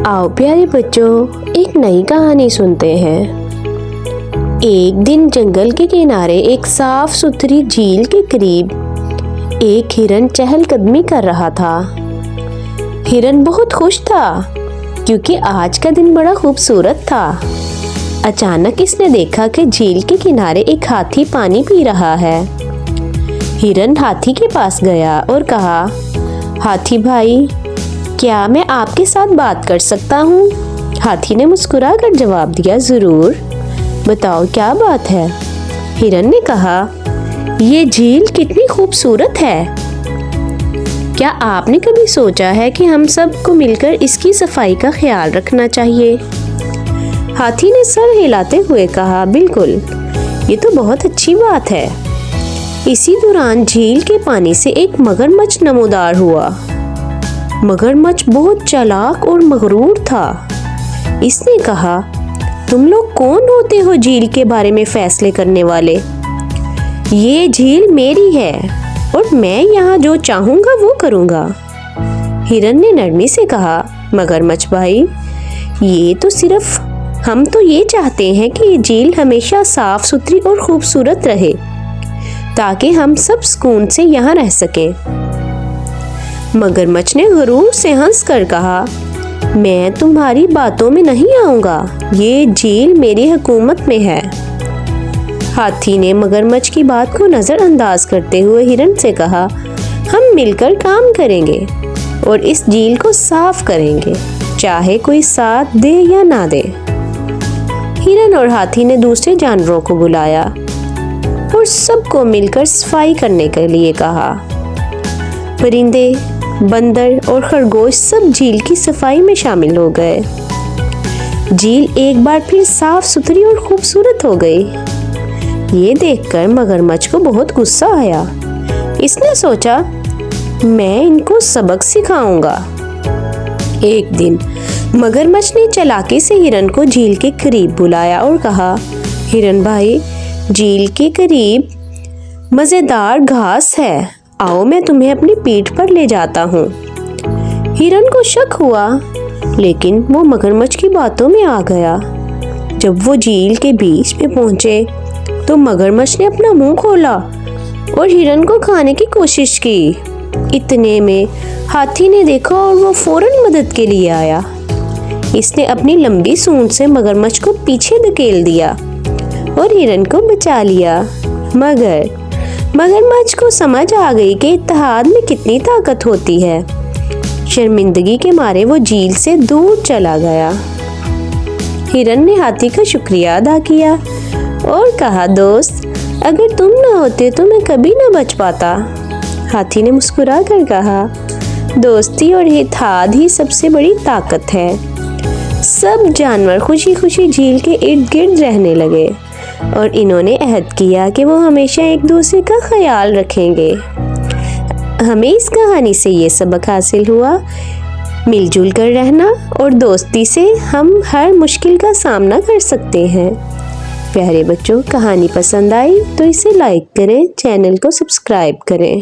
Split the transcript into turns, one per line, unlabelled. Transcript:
आओ प्यारे बच्चों, एक नई कहानी सुनते हैं। एक दिन जंगल के किनारे एक साफ सुथरी झील के करीब एक हिरन चहलकदमी कर रहा था। हिरन बहुत खुश था क्योंकि आज का दिन बड़ा खूबसूरत था। अचानक इसने देखा कि झील के किनारे एक हाथी पानी पी रहा है। हिरन हाथी के पास गया और कहा, हाथी भाई, क्या मैं आपके साथ बात कर सकता हूँ? हाथी ने मुस्कुराकर जवाब दिया, जरूर, बताओ क्या बात है। हिरन ने कहा, ये झील कितनी खूबसूरत है। क्या आपने कभी सोचा है कि हम सबको मिलकर इसकी सफाई का ख्याल रखना चाहिए? हाथी ने सर हिलाते हुए कहा, बिल्कुल, ये तो बहुत अच्छी बात है। इसी दौरान झील के पानी से एक मगरमच्छ नमूदार हुआ। मगरमच्छ बहुत चालाक और मगरूर था। इसने कहा, तुम लोग कौन होते हो झील के बारे में फैसले करने वाले? ये झील मेरी है और मैं यहाँ जो चाहूँगा वो करूँगा। हिरन ने नरमी से कहा, मगरमच्छ भाई, हम तो ये चाहते हैं कि ये झील हमेशा साफ सुथरी और खूबसूरत रहे ताकि हम सब सुकून से यहाँ रह सकें। मगरमच्छ ने गुरूर से हंसकर कहा, मैं तुम्हारी बातों में नहीं आऊंगा, ये झील मेरी हुकूमत में है। हाथी ने मगरमच्छ की बात को नजरअंदाज करते हुए हिरन से कहा, हम मिलकर काम करेंगे और इस झील को साफ करेंगे, चाहे कोई साथ दे या ना दे। हिरन और हाथी ने दूसरे जानवरों को बुलाया और सबको मिलकर सफाई करने के लिए कहा। परिंदे, बंदर और खरगोश सब झील की सफाई में शामिल हो गए। झील एक बार फिर साफ सुथरी और खूबसूरत हो गई। ये देखकर मगरमच्छ को बहुत गुस्सा आया। इसने सोचा, मैं इनको सबक सिखाऊंगा। एक दिन मगरमच्छ ने चालाकी से हिरन को झील के करीब बुलाया और कहा, हिरन भाई, झील के करीब मजेदार घास है, आओ मैं तुम्हें अपनी पीठ पर ले जाता हूँ। हिरन को शक हुआ, लेकिन वो मगरमच्छ की बातों में आ गया। जब वो झील के बीच में पहुंचे तो मगरमच्छ ने अपना मुंह खोला और हिरन को खाने की कोशिश की। इतने में हाथी ने देखा और वो फौरन मदद के लिए आया। इसने अपनी लंबी सूंड से मगरमच्छ को पीछे धकेल दिया और हिरन को बचा लिया। मगरमच्छ को समझ आ गई कि इत्तेहाद में कितनी ताकत होती है। शर्मिंदगी के मारे वो झील से दूर चला गया। हिरन ने हाथी का शुक्रिया अदा किया और कहा, दोस्त, अगर तुम ना होते तो मैं कभी ना बच पाता। हाथी ने मुस्कुराकर कहा, दोस्ती और इत्तेहाद ही सबसे बड़ी ताकत है। सब जानवर खुशी खुशी झील के इर्द गिर्द रहने लगे और इन्होंने अहद किया कि वो हमेशा एक दूसरे का ख्याल रखेंगे। हमें इस कहानी से ये सबक हासिल हुआ, मिलजुल कर रहना और दोस्ती से हम हर मुश्किल का सामना कर सकते हैं। प्यारे बच्चों, कहानी पसंद आई तो इसे लाइक करें, चैनल को सब्सक्राइब करें।